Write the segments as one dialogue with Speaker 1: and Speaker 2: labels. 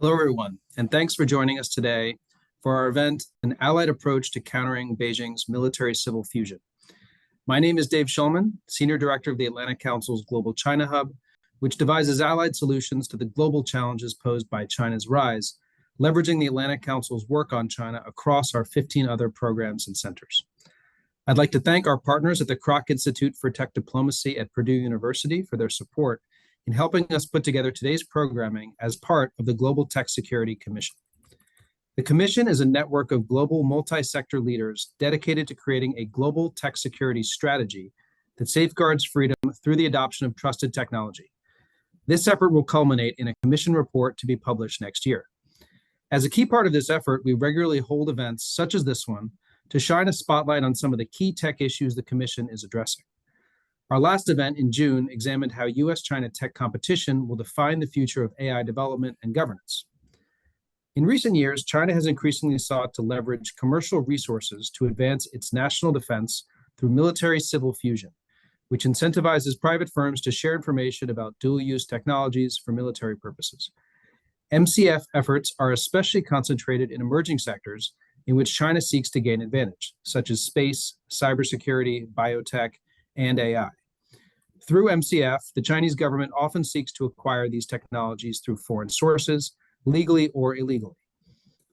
Speaker 1: Hello, everyone, and thanks for joining us today for our event, An Allied Approach to Countering Beijing's Military-Civil Fusion. My name is Dave Schulman, Senior Director of the Atlantic Council's Global China Hub, which devises allied solutions to the global challenges posed by China's rise, leveraging the Atlantic Council's work on China across our 15 other programs and centers. I'd like to thank our partners at the Kroc Institute for Tech Diplomacy at Purdue University for their support in helping us put together today's programming as part of the Global Tech Security Commission. The Commission is a network of global multi-sector leaders dedicated to creating a global tech security strategy that safeguards freedom through the adoption of trusted technology. This effort will culminate in a Commission report to be published next year. As a key part of this effort, we regularly hold events such as this one to shine a spotlight on some of the key tech issues the Commission is addressing. Our last event in June examined how US-China tech competition will define the future of AI development and governance. In recent years, China has increasingly sought to leverage commercial resources to advance its national defense through military-civil fusion, which incentivizes private firms to share information about dual-use technologies for military purposes. MCF efforts are especially concentrated in emerging sectors in which China seeks to gain advantage, such as space, cybersecurity, biotech, and AI. Through MCF, the Chinese government often seeks to acquire these technologies through foreign sources, legally or illegally.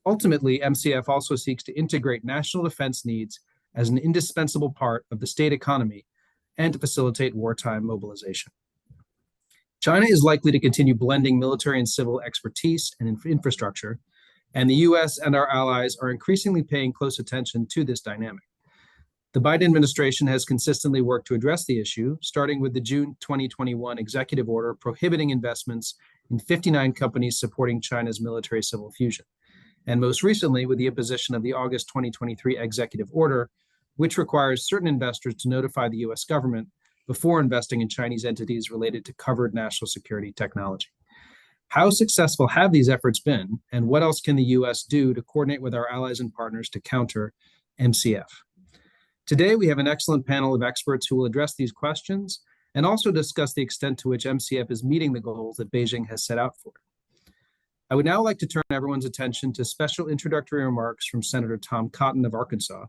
Speaker 1: Ultimately, MCF also seeks to integrate national defense needs as an indispensable part of the state economy and to facilitate wartime mobilization. China is likely to continue blending military and civil expertise and infrastructure, and the US and our allies are increasingly paying close attention to this dynamic. The Biden administration has consistently worked to address the issue, starting with the June 2021 executive order prohibiting investments in 59 companies supporting China's military-civil fusion, and most recently with the imposition of the August 2023 executive order, which requires certain investors to notify the US government before investing in Chinese entities related to covered national security technology. How successful have these efforts been, and what else can the US do to coordinate with our allies and partners to counter MCF? Today, we have an excellent panel of experts who will address these questions and also discuss the extent to which MCF is meeting the goals that Beijing has set out for. I would now like to turn everyone's attention to special introductory remarks from Senator Tom Cotton of Arkansas,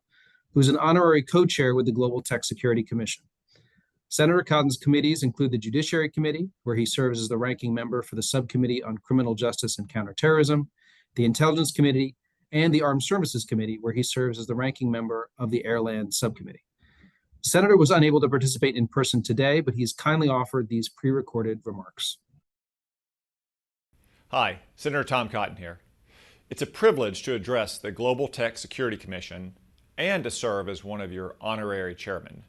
Speaker 1: who's an honorary co-chair with the Global Tech Security Commission. Senator Cotton's committees include the Judiciary Committee, where he serves as the ranking member for the Subcommittee on Criminal Justice and Counterterrorism, the Intelligence Committee, and the Armed Services Committee, where he serves as the ranking member of the Airland Subcommittee. The Senator was unable to participate in person today, but he's kindly offered these pre-recorded remarks.
Speaker 2: Hi, Senator Tom Cotton here. It's a privilege to address the Global Tech Security Commission and to serve as one of your honorary chairmen.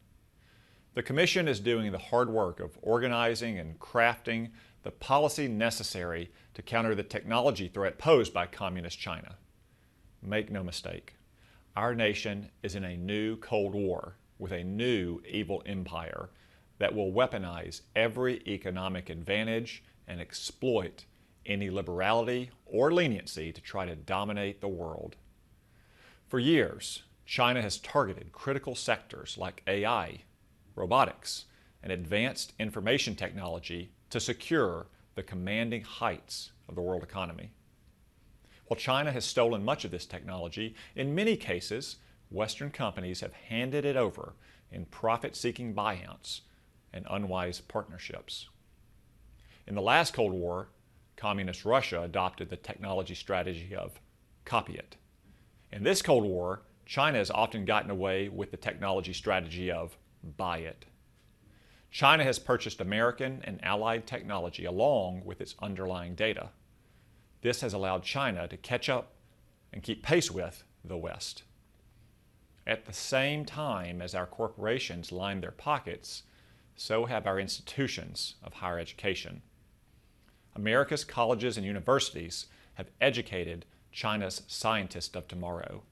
Speaker 2: The Commission is doing the hard work of organizing and crafting the policy necessary to counter the technology threat posed by Communist China. Make no mistake, our nation is in a new Cold War with a new evil empire that will weaponize every economic advantage and exploit any liberality or leniency to try to dominate the world. For years, China has targeted critical sectors like AI, robotics, and advanced information technology to secure the commanding heights of the world economy. While China has stolen much of this technology, in many cases, Western companies have handed it over in profit-seeking buyouts and unwise partnerships. In the last Cold War, Communist Russia adopted the technology strategy of copy it. In this Cold War, China has often gotten away with the technology strategy of buy it. China has purchased American and allied technology along with its underlying data. This has allowed China to catch up and keep pace with the West. At the same time as our corporations line their pockets, so have our institutions of higher education. America's colleges and universities have educated China's scientists of tomorrow,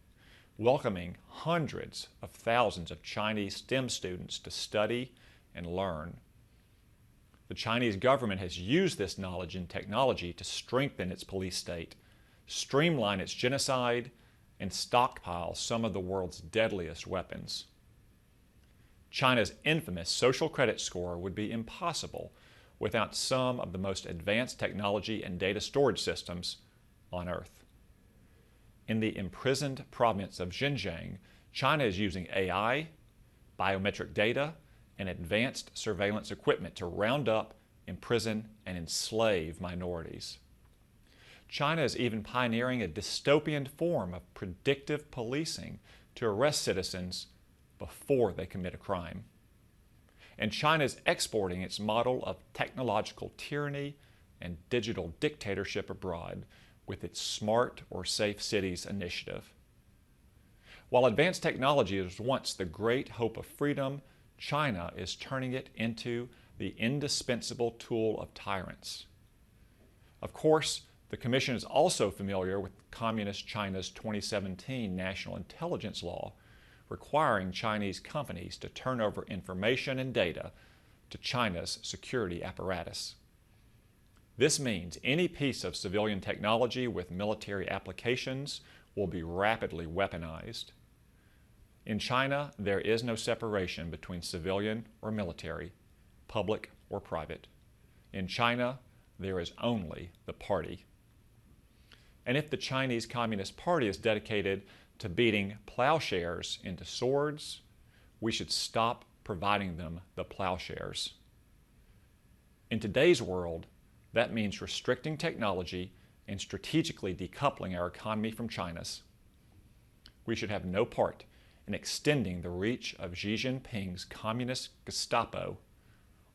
Speaker 2: welcoming hundreds of thousands of Chinese STEM students to study and learn. The Chinese government has used this knowledge and technology to strengthen its police state, streamline its genocide, and stockpile some of the world's deadliest weapons. China's infamous social credit score would be impossible without some of the most advanced technology and data storage systems on Earth. In the imprisoned province of Xinjiang, China is using AI, biometric data, and advanced surveillance equipment to round up, imprison, and enslave minorities. China is even pioneering a dystopian form of predictive policing to arrest citizens before they commit a crime. And China is exporting its model of technological tyranny and digital dictatorship abroad with its Smart or Safe Cities initiative. While advanced technology was once the great hope of freedom, China is turning it into the indispensable tool of tyrants. Of course, the Commission is also familiar with Communist China's 2017 National Intelligence Law, requiring Chinese companies to turn over information and data to China's security apparatus. This means any piece of civilian technology with military applications will be rapidly weaponized. In China, there is no separation between civilian or military, public or private. In China, there is only the party. And if the Chinese Communist Party is dedicated to beating plowshares into swords, we should stop providing them the plowshares. In today's world, that means restricting technology and strategically decoupling our economy from China's. We should have no part in extending the reach of Xi Jinping's communist Gestapo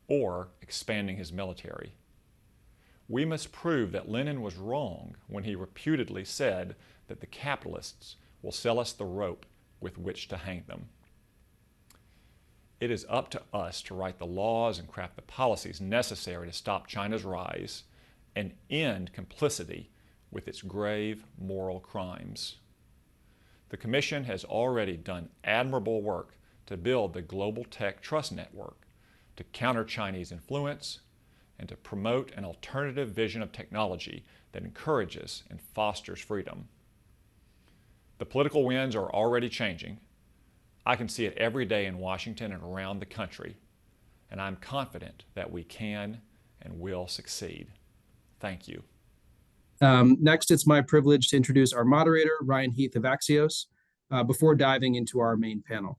Speaker 2: or expanding his military. We must prove that Lenin was wrong when he reputedly said that the capitalists will sell us the rope with which to hang them. It is up to us to write the laws and craft the policies necessary to stop China's rise and end complicity with its grave moral crimes. The Commission has already done admirable work to build the Global Tech Trust Network to counter Chinese influence and to promote an alternative vision of technology that encourages and fosters freedom. The political winds are already changing. I can see it every day in Washington and around the country, and I'm confident that we can and will succeed. Thank you.
Speaker 1: Next, it's my privilege to introduce our moderator, Ryan Heath of Axios, before diving into our main panel.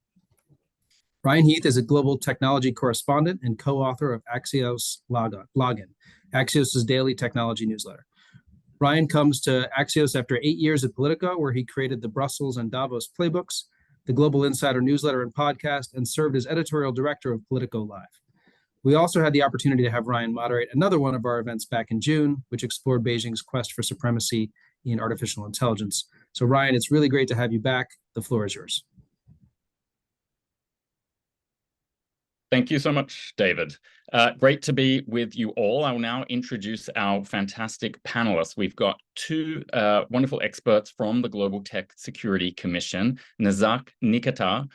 Speaker 1: Ryan Heath is a global technology correspondent and co-author of Axios Login, Axios' daily technology newsletter. Ryan comes to Axios after 8 years at Politico, where he created the Brussels and Davos playbooks, the Global Insider newsletter and podcast, and served as editorial director of Politico Live. We also had the opportunity to have Ryan moderate another one of our events back in June, which explored Beijing's quest for supremacy in artificial intelligence. So Ryan, it's really great to have you back. The floor is yours.
Speaker 3: Thank you so much, David. Great to be with you all. I will now introduce our fantastic panelists. We've got two wonderful experts from the Global Tech Security Commission, Nazak Nikata,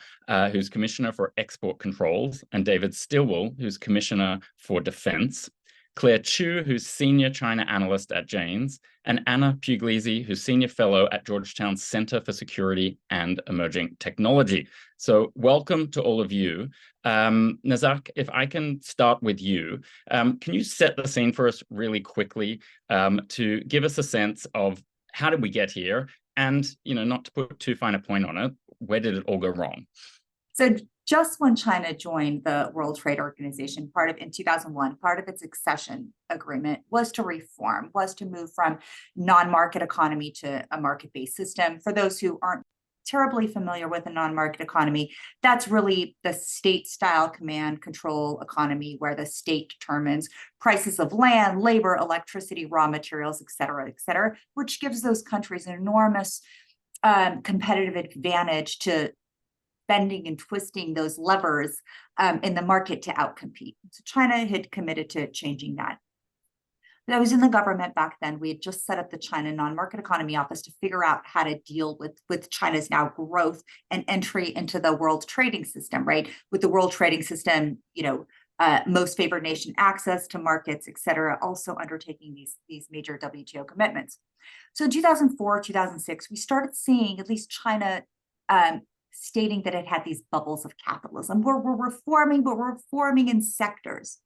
Speaker 3: who's Commissioner for Export Controls, and David Stilwell, who's Commissioner for Defense. Claire Chu, who's Senior China Analyst at Janes, and Anna Puglisi, who's Senior Fellow at Georgetown's Center for Security and Emerging Technology. So welcome to all of you. Nazak, if I can start with you, can you set the scene for us really quickly to give us a sense of how did we get here? And, you know, not to put too fine a point on it, where did it all go wrong?
Speaker 4: So just when China joined the World Trade Organization, in 2001, part of its accession agreement was to reform, was to move from non-market economy to a market-based system. For those who aren't terribly familiar with a non-market economy, that's really the state-style command control economy where the state determines prices of land, labor, electricity, raw materials, et cetera, which gives those countries an enormous competitive advantage to bending and twisting those levers in the market to outcompete. So China had committed to changing that. But I was in the government back then. We had just set up the China Non-Market Economy Office to figure out how to deal with China's now growth and entry into the world trading system, right? With the world trading system, you know, most favored nation access to markets, et cetera, also undertaking these major WTO commitments. So in 2004, 2006, we started seeing at least China stating that it had these bubbles of capitalism. We're reforming, but we're reforming in sectors.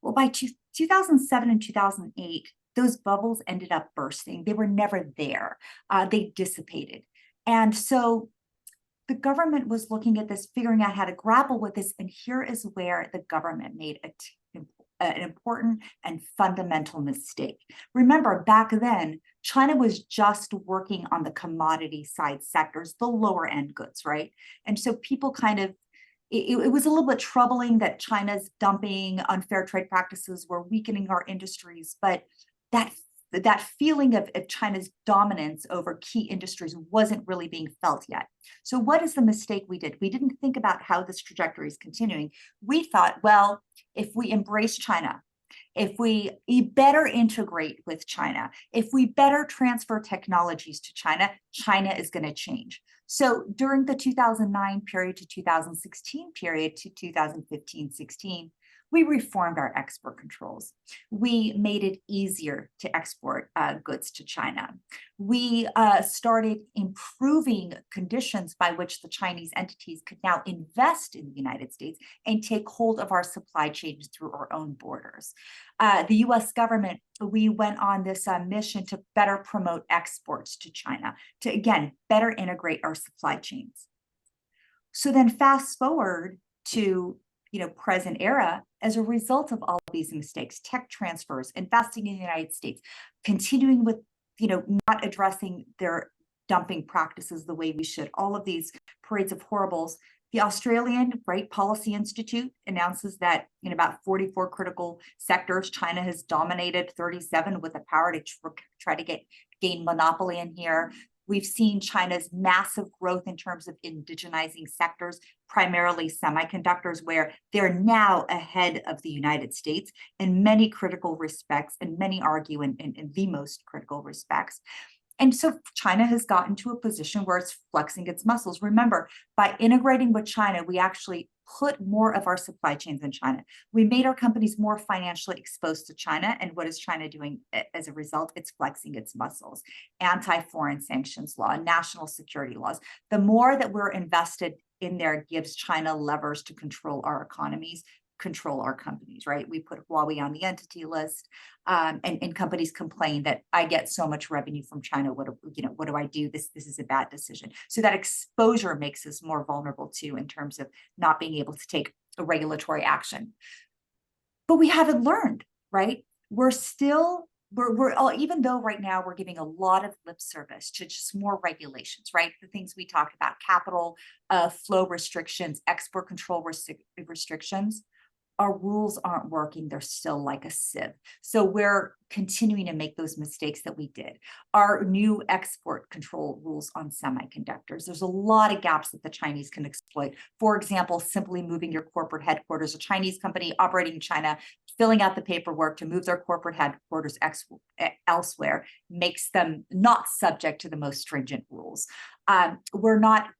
Speaker 4: Well, by 2007 and 2008, those bubbles ended up bursting. They were never there. They dissipated. And so the government was looking at this, figuring out how to grapple with this. And here is where the government made an important and fundamental mistake. Remember, back then, China was just working on the commodity side sectors, the lower end goods, right? And so people kind of, it was a little bit troubling that China's dumping, unfair trade practices were weakening our industries, but that feeling of China's dominance over key industries wasn't really being felt yet. So what is the mistake we did? We didn't think about how this trajectory is continuing. We thought, well, if we embrace China, if we better integrate with China, if we better transfer technologies to China, China is going to change. So during the 2009 period to 2016 period to 2015-16, we reformed our export controls. We made it easier to export goods to China. We started improving conditions by which the Chinese entities could now invest in the United States and take hold of our supply chains through our own borders. The US government, we went on this mission to better promote exports to China, to again, better integrate our supply chains. So then fast forward to present era, as a result of all of these mistakes, tech transfers, investing in the United States, continuing with, not addressing their dumping practices the way we should, all of these parades of horribles, the Australian Policy Institute announces that in about 44 critical sectors, China has dominated 37 with the power to try to gain monopoly in here. We've seen China's massive growth in terms of indigenizing sectors, primarily semiconductors, where they're now ahead of the United States in many critical respects, and many argue in the most critical respects. And so China has gotten to a position where it's flexing its muscles. Remember, by integrating with China, we actually put more of our supply chains in China. We made our companies more financially exposed to China. And what is China doing as a result? It's flexing its muscles. Anti-foreign sanctions law, national security laws. The more that we're invested in there gives China levers to control our economies, control our companies, right? We put Huawei on the entity list, and companies complain that I get so much revenue from China. What do I do? This is a bad decision. So that exposure makes us more vulnerable too, in terms of not being able to take a regulatory action. But we haven't learned, right? We're even though right now we're giving a lot of lip service to just more regulations, right? The things we talked about, capital flow restrictions, export control restrictions. Our rules aren't working. They're still like a sieve. So we're continuing to make those mistakes that we did. Our new export control rules on semiconductors, there's a lot of gaps that the Chinese can exploit. For example, simply moving your corporate headquarters, a Chinese company operating in China, filling out the paperwork to move their corporate headquarters elsewhere makes them not subject to the most stringent rules. We're not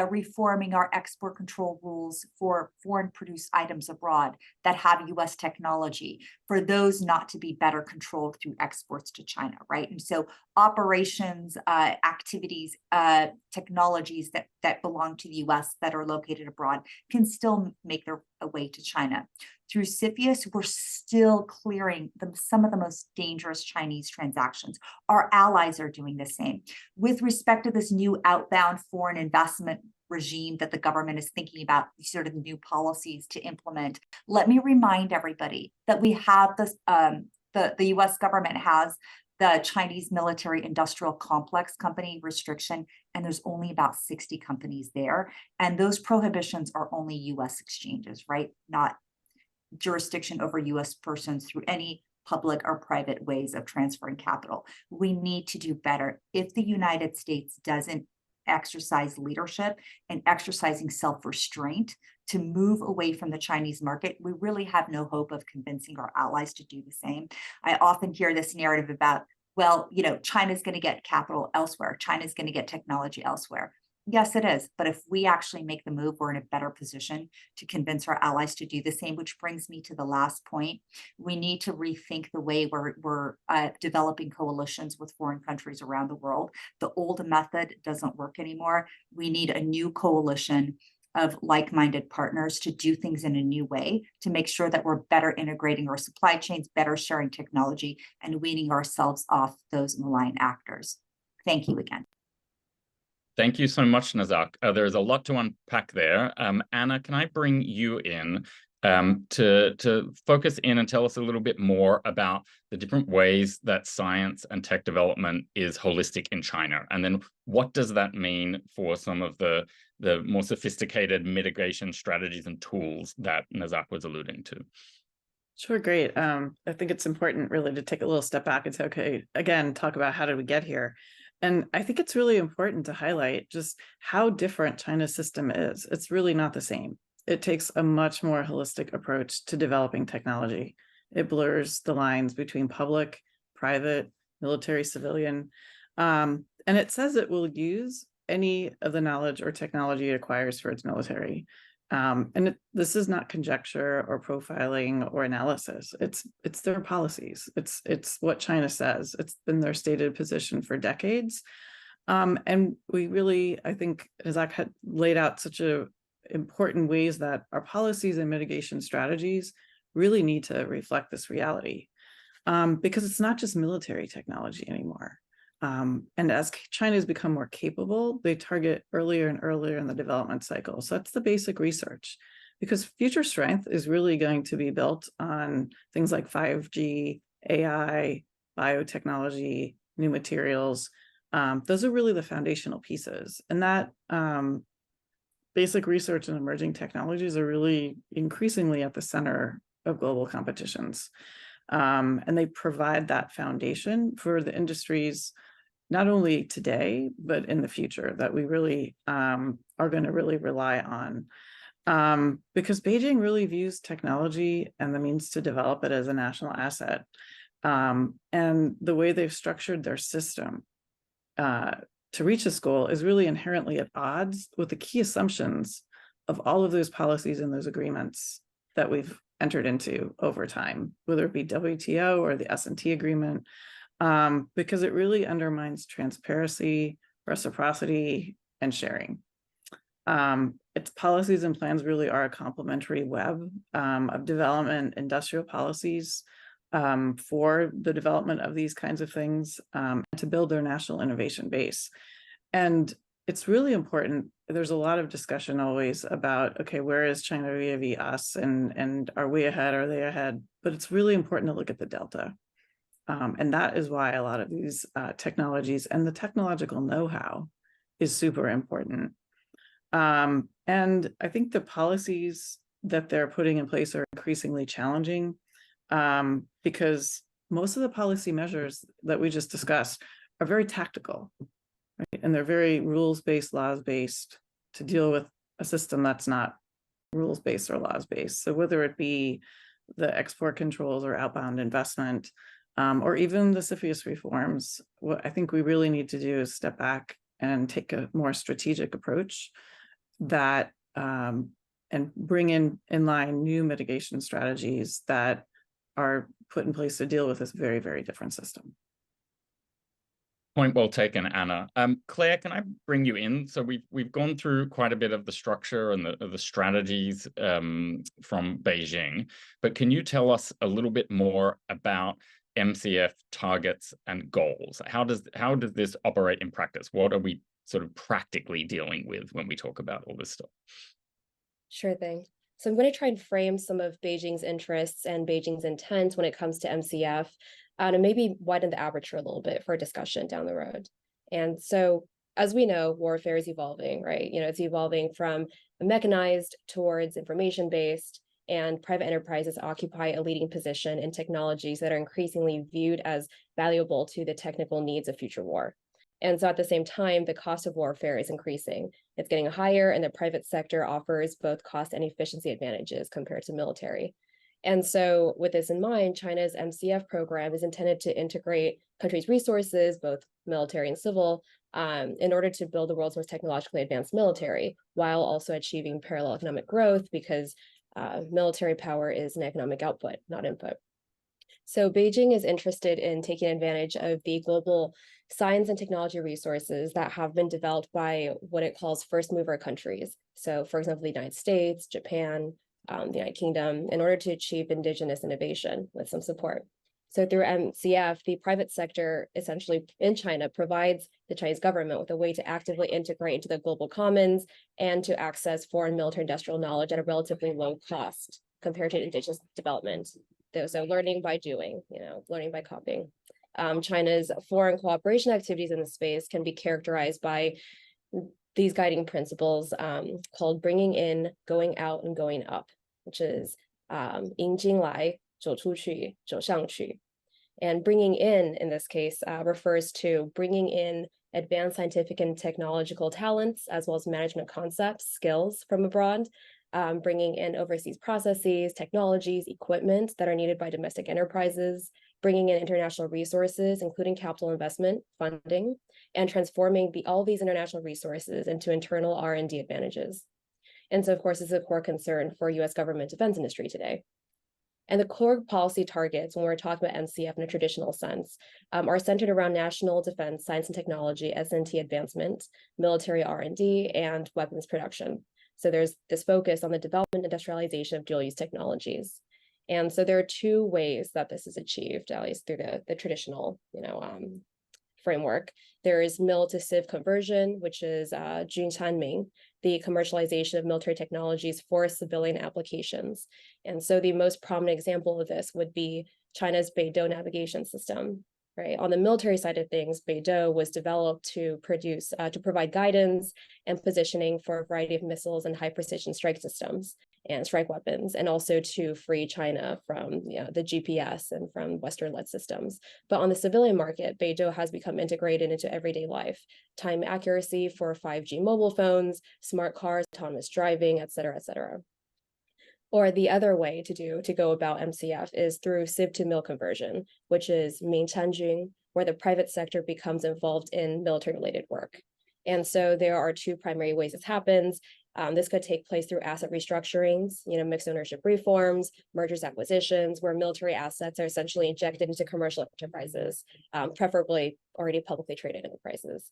Speaker 4: reforming our export control rules for foreign produced items abroad that have US technology, for those not to be better controlled through exports to China, right? And so operations, activities, technologies that belong to the US that are located abroad can still make their way to China. Through CFIUS, we're still clearing some of the most dangerous Chinese transactions. Our allies are doing the same. With respect to this new outbound foreign investment regime that the government is thinking about, sort of new policies to implement, let me remind everybody that we have this, the US government has the Chinese military industrial complex company restriction, and there's only about 60 companies there. And those prohibitions are only US exchanges, right? Not jurisdiction over US persons through any public or private ways of transferring capital. We need to do better. If the United States doesn't exercise leadership and exercising self-restraint to move away from the Chinese market, we really have no hope of convincing our allies to do the same. I often hear this narrative about, well, China's going to get capital elsewhere. China's going to get technology elsewhere. Yes, it is. But if we actually make the move, we're in a better position to convince our allies to do the same, which brings me to the last point. We need to rethink the way we're developing coalitions with foreign countries around the world. The old method doesn't work anymore. We need a new coalition of like-minded partners to do things in a new way, to make sure that we're better integrating our supply chains, better sharing technology, and weaning ourselves off those malign actors. Thank you again.
Speaker 3: Thank you so much, Nazak. There's a lot to unpack there. Anna, can I bring you in to focus in and tell us a little bit more about the different ways that science and tech development is holistic in China? And then what does that mean for some of the more sophisticated mitigation strategies and tools that Nazak was alluding to?
Speaker 5: Sure, great. I think it's important really to take a little step back and say, okay, again, talk about how did we get here? And I think it's really important to highlight just how different China's system is. It's really not the same. It takes a much more holistic approach to developing technology. It blurs the lines between public, private, military, civilian, and it says it will use any of the knowledge or technology it acquires for its military. This is not conjecture or profiling or analysis. It's their policies. It's what China says. It's been their stated position for decades. And we really, I think, Nazak had laid out such important ways that our policies and mitigation strategies really need to reflect this reality, because it's not just military technology anymore. And as China has become more capable, they target earlier and earlier in the development cycle. So that's the basic research, because future strength is really going to be built on things like 5G, AI, biotechnology, new materials. Those are really the foundational pieces. And that basic research and emerging technologies are really increasingly at the center of global competitions. And they provide that foundation for the industries, not only today, but in the future, that we really are going to really rely on. Because Beijing really views technology and the means to develop it as a national asset. And the way they've structured their system to reach this goal is really inherently at odds with the key assumptions of all of those policies and those agreements that we've entered into over time, whether it be WTO or the S&T agreement, because it really undermines transparency, reciprocity, and sharing. Its policies and plans really are a complementary web of development, industrial policies for the development of these kinds of things, to build their national innovation base. And it's really important. There's a lot of discussion always about, okay, where is China vis-a-vis us, and are we ahead, are they ahead? But it's really important to look at the delta. And that is why a lot of these technologies and the technological know-how is super important. And I think the policies that they're putting in place are increasingly challenging, because most of the policy measures that we just discussed are very tactical, right? And they're very rules-based, laws-based to deal with a system that's not rules-based or laws-based. So whether it be the export controls or outbound investment, or even the CFIUS reforms, what I think we really need to do is step back and take a more strategic approach that and bring in line new mitigation strategies that are put in place to deal with this very, very different system.
Speaker 3: Point well taken, Anna. Claire, can I bring you in? So we've gone through quite a bit of the structure and the strategies from Beijing, but can you tell us a little bit more about MCF targets and goals? How does this operate in practice? What are we sort of practically dealing with when we talk about all this stuff?
Speaker 6: Sure thing. So I'm going to try and frame some of Beijing's interests and Beijing's intent when it comes to MCF, and maybe widen the aperture a little bit for a discussion down the road. And so, as we know, warfare is evolving, right? It's evolving from mechanized towards information-based, and private enterprises occupy a leading position in technologies that are increasingly viewed as valuable to the technical needs of future war. And so at the same time, the cost of warfare is increasing. It's getting higher, and the private sector offers both cost and efficiency advantages compared to military. And so with this in mind, China's MCF program is intended to integrate countries' resources, both military and civil, in order to build the world's most technologically advanced military, while also achieving parallel economic growth, because military power is an economic output, not input. So Beijing is interested in taking advantage of the global science and technology resources that have been developed by what it calls first mover countries. So for example, the United States, Japan, the United Kingdom, in order to achieve indigenous innovation with some support. So through MCF, the private sector essentially in China provides the Chinese government with a way to actively integrate into the global commons and to access foreign military industrial knowledge at a relatively low cost compared to indigenous development. So learning by doing, learning by copying. China's foreign cooperation activities in the space can be characterized by these guiding principles called bringing in, going out, and going up, which is 引进来, 走出去, 走上去. And bringing in this case, refers to bringing in advanced scientific and technological talents, as well as management concepts, skills from abroad, bringing in overseas processes, technologies, equipment that are needed by domestic enterprises, bringing in international resources, including capital investment, funding, and transforming all these international resources into internal R&D advantages. And so, of course, this is a core concern for U.S. government defense industry today. And the core policy targets, when we're talking about MCF in a traditional sense, are centered around national defense, science and technology, S&T advancement, military R&D, and weapons production. So there's this focus on the development and industrialization of dual-use technologies. And so there are two ways that this is achieved, at least through the traditional, framework. There is mil to civ conversion, which is Junsanming, the commercialization of military technologies for civilian applications. And so the most prominent example of this would be China's Beidou navigation system. Right. On the military side of things, Beidou was developed to provide guidance and positioning for a variety of missiles and high precision strike systems and strike weapons, and also to free China from the GPS and from Western-led systems. But on the civilian market, Beidou has become integrated into everyday life. Time accuracy for 5G mobile phones, smart cars, autonomous driving, et cetera, et cetera. Or the other way to go about MCF is through civ to mil conversion, which is Mingchanjun, where the private sector becomes involved in military-related work. And so there are two primary ways this happens. This could take place through asset restructurings, mixed ownership reforms, mergers, acquisitions, where military assets are essentially injected into commercial enterprises, preferably already publicly traded enterprises.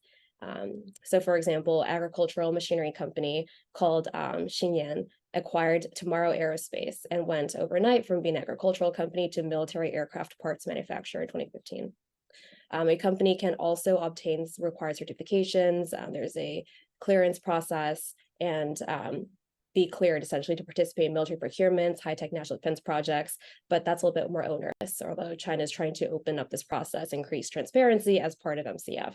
Speaker 6: So for example, agricultural machinery company called Xinyan acquired Tomorrow Aerospace and went overnight from being an agricultural company to military aircraft parts manufacturer in 2015. A company can also obtain required certifications. There's a clearance process and be cleared essentially to participate in military procurements, high-tech national defense projects, but that's a little bit more onerous, although China is trying to open up this process, increase transparency as part of MCF.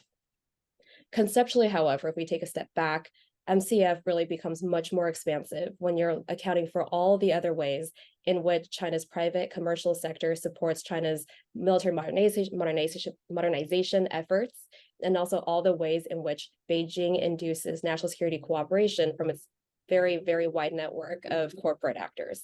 Speaker 6: Conceptually, however, if we take a step back, MCF really becomes much more expansive when you're accounting for all the other ways in which China's private commercial sector supports China's military modernization efforts, and also all the ways in which Beijing induces national security cooperation from its very, very wide network of corporate actors.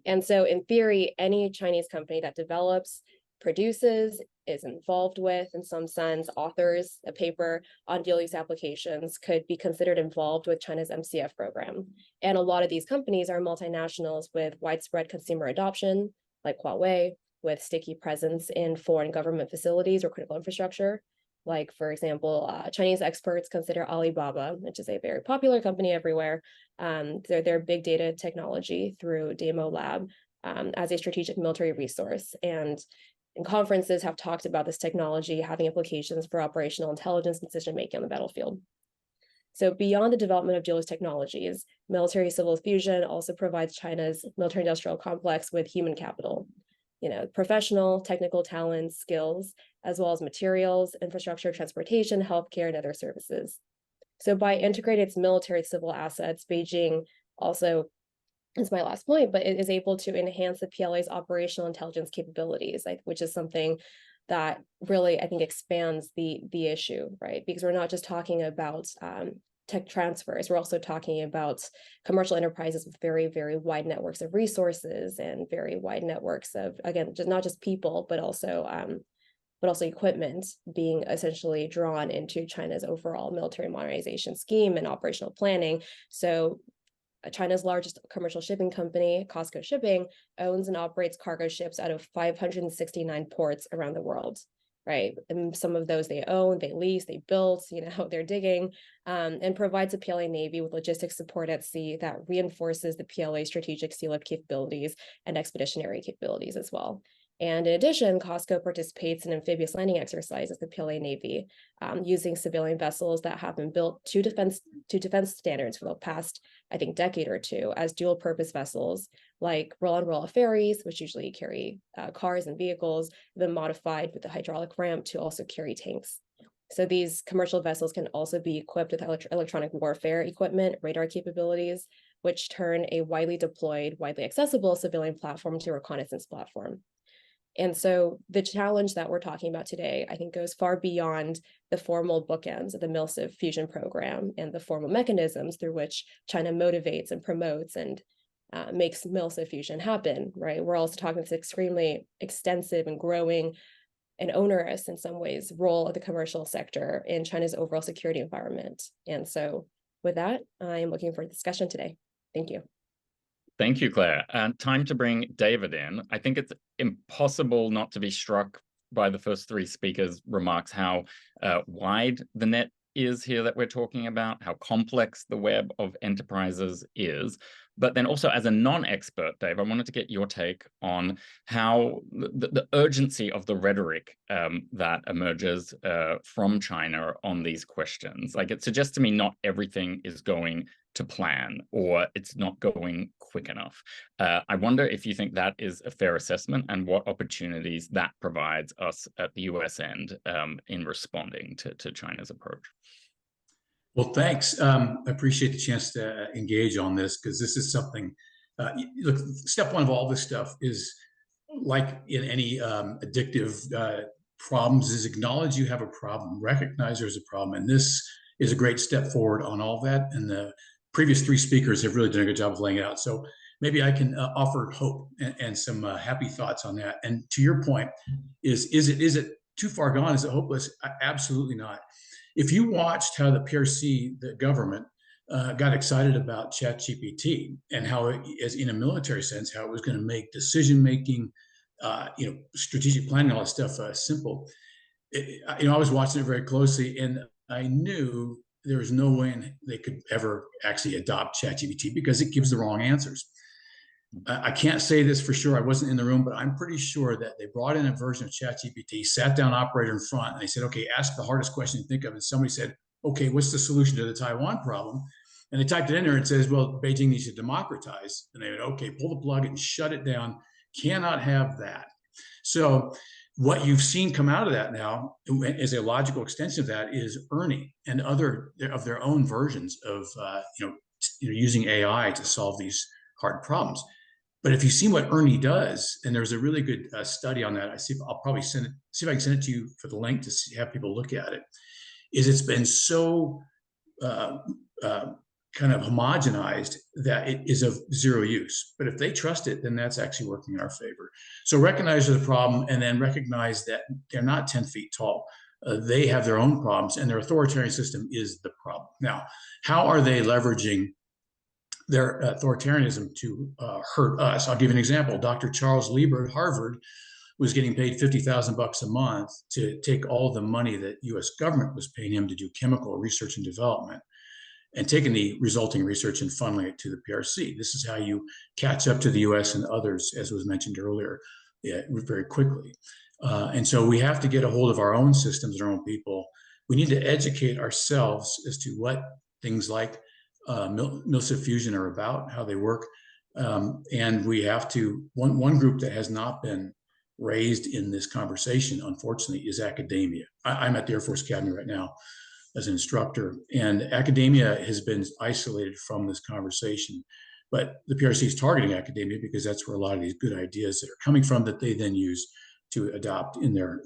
Speaker 6: And so in theory, any Chinese company that develops, produces, is involved with, in some sense, authors a paper on dual-use applications could be considered involved with China's MCF program. And a lot of these companies are multinationals with widespread consumer adoption, like Huawei, with sticky presence in foreign government facilities or critical infrastructure. Like, for example, Chinese experts consider Alibaba, which is a very popular company everywhere, their big data technology through DMO Lab as a strategic military resource. And conferences have talked about this technology having implications for operational intelligence and decision-making on the battlefield. So beyond the development of dual-use technologies, military-civil fusion also provides China's military-industrial complex with human capital, professional, technical talents, skills, as well as materials, infrastructure, transportation, healthcare, and other services. So by integrating its military-civil assets, Beijing also, is my last point, but it is able to enhance the PLA's operational intelligence capabilities, which is something that really, I think, expands the issue, right? Because we're not just talking about tech transfers, we're also talking about commercial enterprises with very, very wide networks of resources and very wide networks of, again, not just people, but also equipment being essentially drawn into China's overall military modernization scheme and operational planning. So China's largest commercial shipping company, COSCO Shipping, owns and operates cargo ships out of 569 ports around the world, right? And some of those they own, they lease, they build, they're digging, and provides the PLA Navy with logistics support at sea that reinforces the PLA strategic sea lift capabilities and expeditionary capabilities as well. And in addition, COSCO participates in amphibious landing exercises at the PLA Navy, using civilian vessels that have been built to defense standards for the past, I think, decade or two as dual purpose vessels, like roll-on roll-off ferries, which usually carry cars and vehicles, then modified with a hydraulic ramp to also carry tanks. So these commercial vessels can also be equipped with electronic warfare equipment, radar capabilities, which turn a widely deployed, widely accessible civilian platform to a reconnaissance platform. And so the challenge that we're talking about today, I think, goes far beyond the formal bookends of the MILSIF fusion program and the formal mechanisms through which China motivates and promotes and makes MILSIF fusion happen, right? We're also talking this extremely extensive and growing and onerous, in some ways, role of the commercial sector in China's overall security environment. And so with that, I am looking for a discussion today. Thank you.
Speaker 3: Thank you, Claire. Time to bring David in. I think it's impossible not to be struck by the first three speakers' remarks, how wide the net is here that we're talking about, how complex the web of enterprises is. But then also, as a non-expert, Dave, I wanted to get your take on how the urgency of the rhetoric that emerges from China on these questions. Like, it suggests to me not everything is going to plan, or it's not going quick enough. I wonder if you think that is a fair assessment, and what opportunities that provides us at the US end in responding to China's approach.
Speaker 7: Well, thanks. I appreciate the chance to engage on this, because this is something, look, step one of all this stuff is, like in any addictive problems, is acknowledge you have a problem, recognize there's a problem. And this is a great step forward on all that. And the previous three speakers have really done a good job of laying it out. So maybe I can offer hope and some happy thoughts on that. And to your point, is it too far gone? Is it hopeless? Absolutely not. If you watched how the PRC, the government, got excited about ChatGPT and how it, as in a military sense, how it was going to make decision-making, strategic planning, all that stuff simple. I was watching it very closely, and I knew there was no way they could ever actually adopt ChatGPT because it gives the wrong answers. I can't say this for sure. I wasn't in the room, but I'm pretty sure that they brought in a version of ChatGPT, sat down operator in front, and they said, okay, ask the hardest question you think of. And somebody said, okay, what's the solution to the Taiwan problem? And they typed it in there and it says, well, Beijing needs to democratize. And they went, okay, pull the plug and shut it down. Cannot have that. So what you've seen come out of that now, as a logical extension of that, is Ernie and other of their own versions of using AI to solve these hard problems. But if you've seen what Ernie does, and there's a really good study on that, I'll probably see if I can send it to you for the link to have people look at it. It's been so kind of homogenized that it is of zero use. But if they trust it, then that's actually working in our favor. So recognize the problem, and then recognize that they're not 10 feet tall. They have their own problems, and their authoritarian system is the problem. Now, how are they leveraging their authoritarianism to hurt us? I'll give you an example. Dr. Charles Lieber at Harvard was getting paid $50,000 a month to take all the money that U.S. government was paying him to do chemical research and development, and taking the resulting research and funneling it to the PRC. This is how you catch up to the U.S. and others, as was mentioned earlier, very quickly. And so we have to get a hold of our own systems, our own people. We need to educate ourselves as to what things like MILSIF fusion are about, how they work. And we have to, one group that has not been raised in this conversation, unfortunately, is academia. I'm at the Air Force Academy right now as an instructor, and academia has been isolated from this conversation. But the PRC is targeting academia because that's where a lot of these good ideas that are coming from that they then use to adopt in their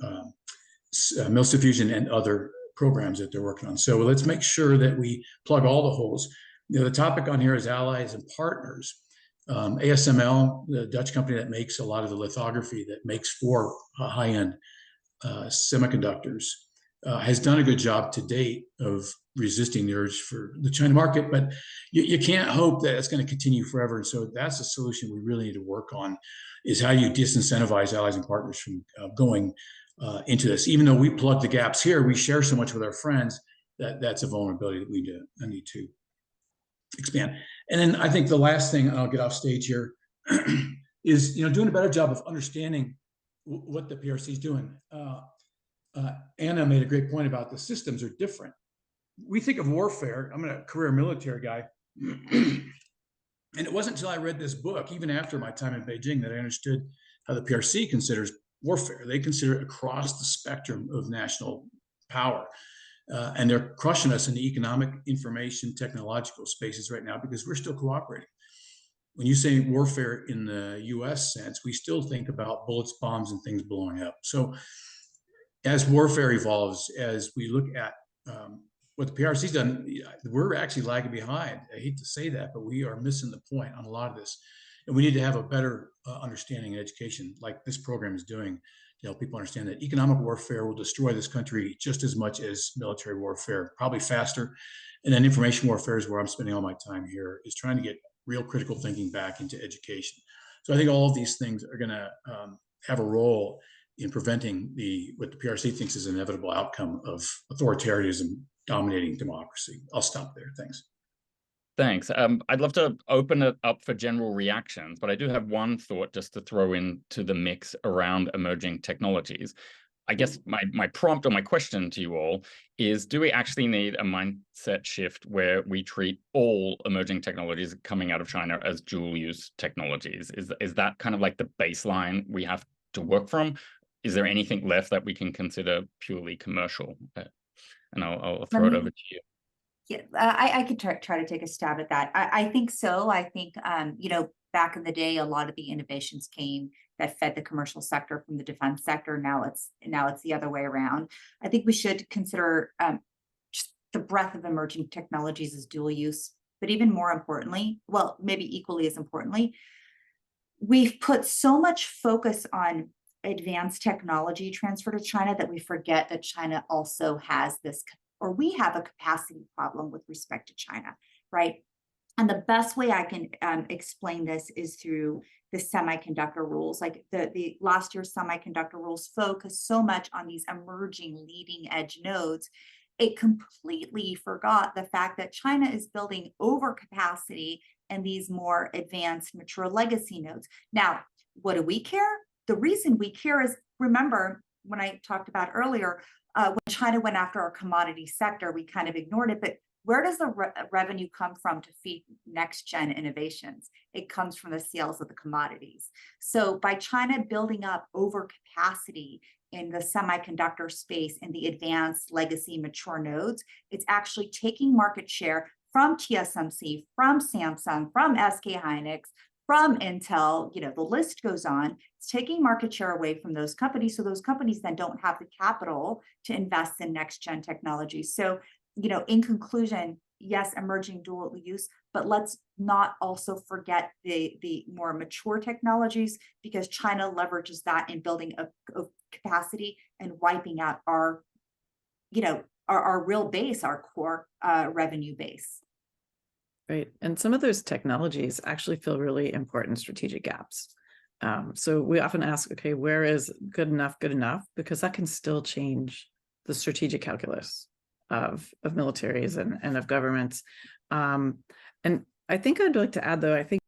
Speaker 7: MILSIF fusion and other programs that they're working on. So let's make sure that we plug all the holes. The topic on here is allies and partners. ASML, the Dutch company that makes a lot of the lithography that makes for high-end semiconductors, has done a good job to date of resisting the urge for the China market, but you can't hope that it's going to continue forever. And so that's a solution we really need to work on, is how you disincentivize allies and partners from going into this. Even though we plug the gaps here, we share so much with our friends that's a vulnerability that we need to expand. And then I think the last thing, and I'll get off stage here, is doing a better job of understanding what the PRC is doing. Anna made a great point about the systems are different. We think of warfare. I'm a career military guy. And it wasn't until I read this book, even after my time in Beijing, that I understood how the PRC considers warfare. They consider it across the spectrum of national power. And they're crushing us in the economic, information, technological spaces right now because we're still cooperating. When you say warfare in the US sense, we still think about bullets, bombs, and things blowing up. So as warfare evolves, as we look at what the PRC's done, we're actually lagging behind. I hate to say that, but we are missing the point on a lot of this. And we need to have a better understanding and education, like this program is doing, to help people understand that economic warfare will destroy this country just as much as military warfare, probably faster. And then information warfare is where I'm spending all my time here, is trying to get real critical thinking back into education. So I think all of these things are going to have a role in preventing what the PRC thinks is an inevitable outcome of authoritarianism dominating democracy. I'll stop there. Thanks.
Speaker 3: Thanks. I'd love to open it up for general reactions, but I do have one thought just to throw into the mix around emerging technologies. I guess my prompt or my question to you all is, do we actually need a mindset shift where we treat all emerging technologies coming out of China as dual-use technologies? Is that kind of like the baseline we have to work from? Is there anything left that we can consider purely commercial? And I'll throw it over to you.
Speaker 4: Yeah, I could try to take a stab at that. I think so. I think, back in the day, a lot of the innovations came that fed the commercial sector from the defense sector. Now it's the other way around. I think we should consider just the breadth of emerging technologies as dual use, but even more importantly, well, maybe equally as importantly, we've put so much focus on advanced technology transfer to China that we forget that China also has this, or we have a capacity problem with respect to China, right? And the best way I can explain this is through the semiconductor rules. Like the last year's semiconductor rules focus so much on these emerging leading edge nodes, it completely forgot the fact that China is building overcapacity in these more advanced, mature legacy nodes. Now, what do we care? The reason we care is, remember, when I talked about earlier, when China went after our commodity sector, we kind of ignored it, but where does the revenue come from to feed next gen innovations? It comes from the sales of the commodities. So by China building up overcapacity in the semiconductor space in the advanced legacy mature nodes, it's actually taking market share from TSMC, from Samsung, from SK Hynix, from Intel, the list goes on. It's taking market share away from those companies. So those companies then don't have the capital to invest in next gen technology. So, in conclusion, yes, emerging dual use, but let's not also forget the more mature technologies, because China leverages that in building a capacity and wiping out our real base, our core revenue base.
Speaker 5: Right. And some of those technologies actually fill really important strategic gaps. So we often ask, okay, where is good enough? Because that can still change the strategic calculus of militaries and of governments. And I think I'd like to add, though, I think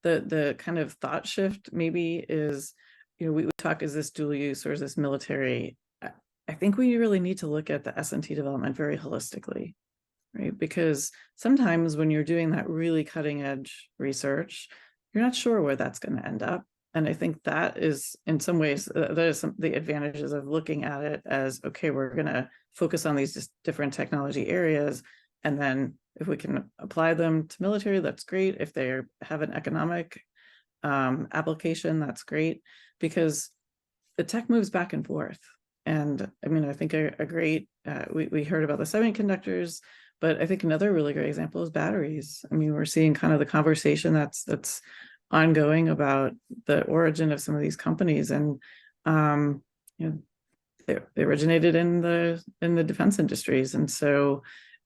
Speaker 5: the kind of thought shift maybe is, we talk, is this dual use or is this military? I think we really need to look at the S&T development very holistically. Right? Because sometimes when you're doing that really cutting edge research, you're not sure where that's going to end up. And I think that is, in some ways, that is the advantages of looking at it as, okay, we're going to focus on these different technology areas. And then if we can apply them to military, that's great. If they have an economic application, that's great, because the tech moves back and forth. And I mean, I think a great, we heard about the semiconductors, but I think another really great example is batteries. I mean, we're seeing kind of the conversation that's ongoing about the origin of some of these companies. And, they originated in the defense industries. And so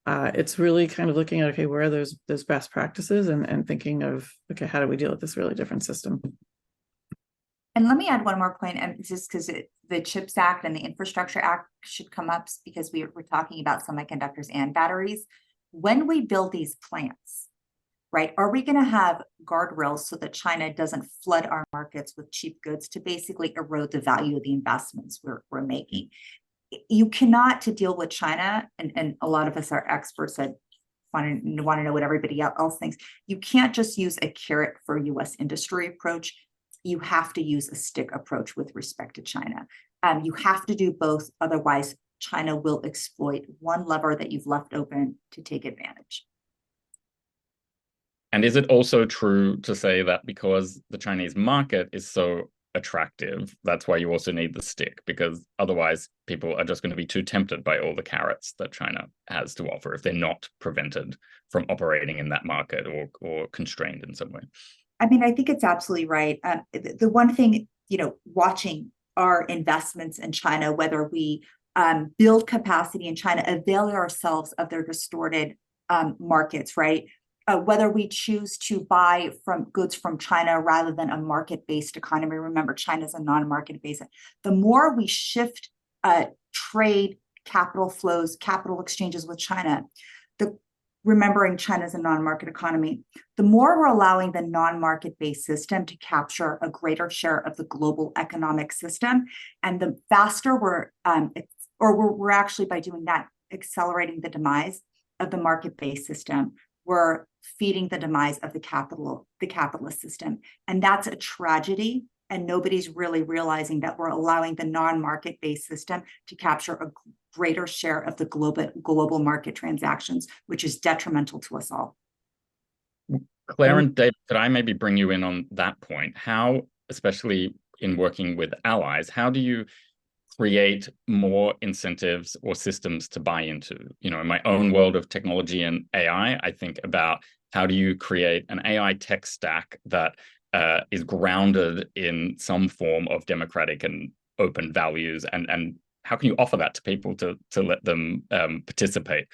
Speaker 5: it's really kind of looking at, okay, where are those best practices, and thinking of, okay, how do we deal with this really different system?
Speaker 4: And let me add one more point, and just because the CHIPS Act and the Infrastructure Act should come up, because we're talking about semiconductors and batteries. When we build these plants, right, are we going to have guardrails so that China doesn't flood our markets with cheap goods to basically erode the value of the investments we're making? You cannot, to deal with China, and a lot of us are experts that want to know what everybody else thinks. You can't just use a carrot for U.S. industry approach. You have to use a stick approach with respect to China. You have to do both, otherwise China will exploit one lever that you've left open to take advantage.
Speaker 3: And is it also true to say that because the Chinese market is so attractive, that's why you also need the stick, because otherwise people are just going to be too tempted by all the carrots that China has to offer if they're not prevented from operating in that market or constrained in some way?
Speaker 4: I mean, I think it's absolutely right. The one thing, watching our investments in China, whether we build capacity in China, avail ourselves of their distorted markets, right? Whether we choose to buy goods from China rather than a market-based economy. Remember, China is a non-market-based. The more we shift trade, capital flows, capital exchanges with China, remembering China's a non-market economy, the more we're allowing the non-market-based system to capture a greater share of the global economic system, and the faster we're actually, by doing that, accelerating the demise of the market-based system. We're feeding the demise of the capitalist system, and that's a tragedy. And nobody's really realizing that we're allowing the non-market-based system to capture a greater share of the global market transactions, which is detrimental to us all.
Speaker 3: Claire and Dave, could I maybe bring you in on that point? How, especially in working with allies, how do you create more incentives or systems to buy into? In my own world of technology and AI, I think about how do you create an AI tech stack that is grounded in some form of democratic and open values, and how can you offer that to people to let them participate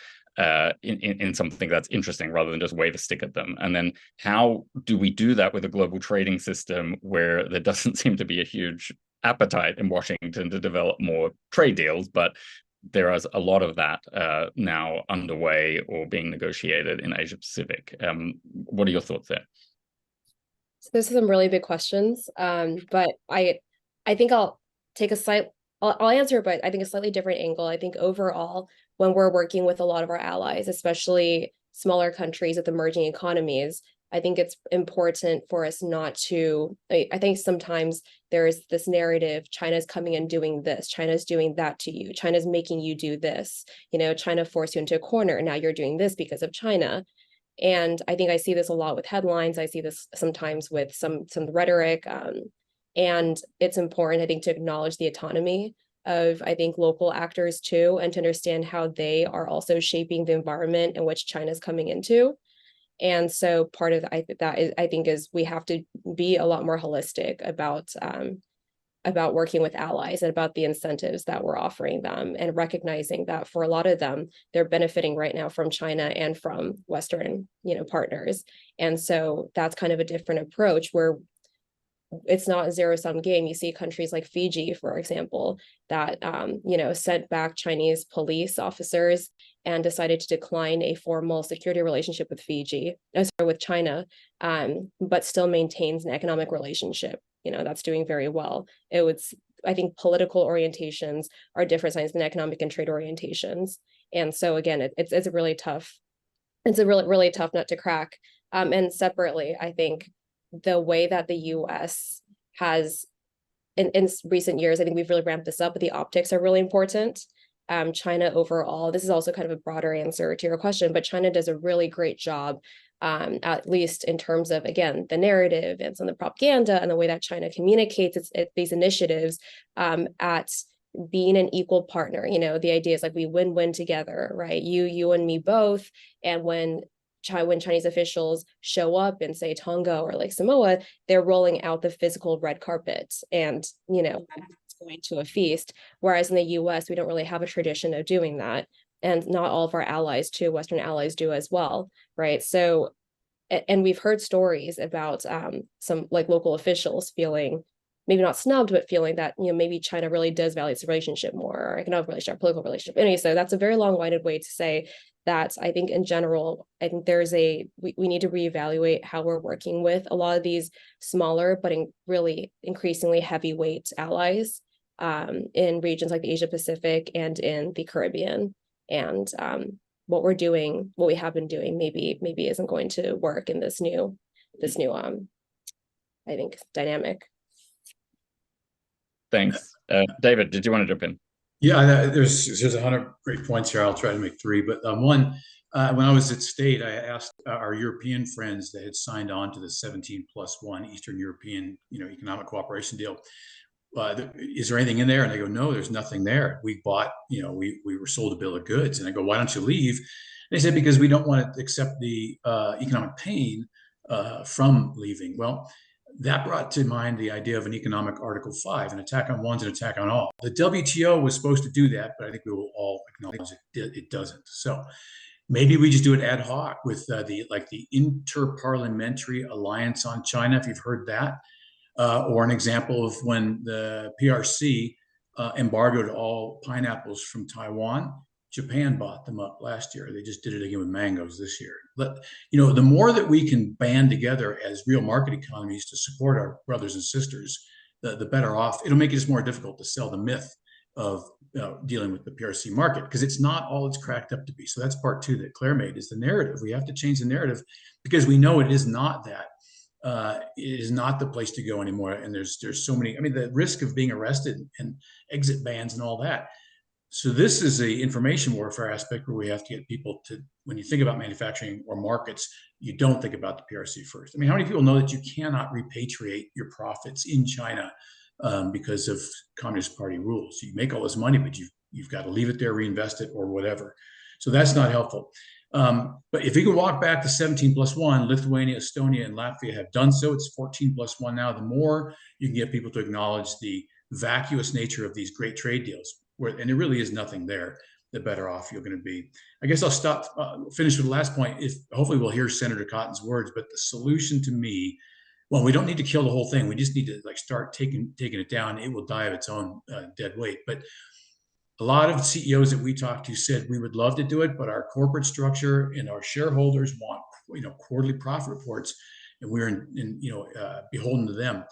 Speaker 3: in something that's interesting rather than just wave a stick at them? And then how do we do that with a global trading system where there doesn't seem to be a huge appetite in Washington to develop more trade deals, but there is a lot of that now underway or being negotiated in Asia Pacific? What are your thoughts there?
Speaker 6: So those are some really big questions, but I think I'll answer, but I think a slightly different angle. I think overall, when we're working with a lot of our allies, especially smaller countries with emerging economies, I think it's important for us not to, I think sometimes there is this narrative, China's coming and doing this, China's doing that to you, China's making you do this, China forced you into a corner, now you're doing this because of China. And I think I see this a lot with headlines. I see this sometimes with some rhetoric. And it's important, I think, to acknowledge the autonomy of, I think, local actors too, and to understand how they are also shaping the environment in which China's coming into. And so part of that is we have to be a lot more holistic about working with allies and about the incentives that we're offering them, and recognizing that for a lot of them, they're benefiting right now from China and from Western, partners. And so that's kind of a different approach where it's not a zero-sum game. You see countries like Fiji, for example, that, sent back Chinese police officers and decided to decline a formal security relationship with China, but still maintains an economic relationship. That's doing very well. I think political orientations are different signs than economic and trade orientations. And so again, it's a really tough nut to crack. And separately, I think the way that the US has in recent years, I think we've really ramped this up, but the optics are really important. China overall, this is also kind of a broader answer to your question, but China does a really great job, at least in terms of, again, the narrative and some of the propaganda and the way that China communicates these initiatives, at being an equal partner. The idea is like we win-win together, right? You and me both. And when Chinese officials show up in, say, Tonga or like Samoa, they're rolling out the physical red carpet. And, going to a feast. Whereas in the US, we don't really have a tradition of doing that. And not all of our allies too, Western allies do as well, right? So, and we've heard stories about some like local officials feeling maybe not snubbed, but feeling that, you know, maybe China really does value its relationship more, or economic relationship, political relationship. Anyway, so that's a very long-winded way to say that I think in general, I think there's we need to reevaluate how we're working with a lot of these smaller, but really increasingly heavyweight allies in regions like the Asia Pacific and in the Caribbean. And what we're doing, what we have been doing, maybe isn't going to work in this new I think dynamic.
Speaker 3: Thanks. David, did you want to jump in?
Speaker 7: Yeah, there's 100 great points here. I'll try to make three, but one, when I was at State, I asked our European friends that had signed on to the 17+1 Eastern European, economic cooperation deal. Is there anything in there? And they go, no, there's nothing there. We bought, we were sold a bill of goods. And I go, why don't you leave? And they said, because we don't want to accept the economic pain from leaving. Well, that brought to mind the idea of an economic Article 5, an attack on one's an attack on all. The WTO was supposed to do that, but I think we will all acknowledge it doesn't. So maybe we just do it ad hoc with the Inter-Parliamentary Alliance on China, if you've heard that, or an example of when the PRC embargoed all pineapples from Taiwan. Japan bought them up last year. They just did it again with mangoes this year. But, the more that we can band together as real market economies to support our brothers and sisters, the better off. It'll make it just more difficult to sell the myth of dealing with the PRC market, because it's not all it's cracked up to be. So that's part two that Claire made, is the narrative. We have to change the narrative, because we know it is not that. It is not the place to go anymore. And there's so many, the risk of being arrested and exit bans and all that. So this is the information warfare aspect where we have to get people to, when you think about manufacturing or markets, you don't think about the PRC first. How many people know that you cannot repatriate your profits in China because of Communist Party rules? You make all this money, but you've got to leave it there, reinvest it, or whatever. So that's not helpful. But if you can walk back to 17+1, Lithuania, Estonia, and Latvia have done so. It's 14+1 now. The more you can get people to acknowledge the vacuous nature of these great trade deals, and there really is nothing there, the better off you're going to be. I guess I'll finish with the last point. Hopefully we'll hear Senator Cotton's words, but the solution to me, well, we don't need to kill the whole thing. We just need to start taking it down. It will die of its own dead weight. But a lot of CEOs that we talked to said we would love to do it, but our corporate structure and our shareholders want, quarterly profit reports, and we're beholden to them.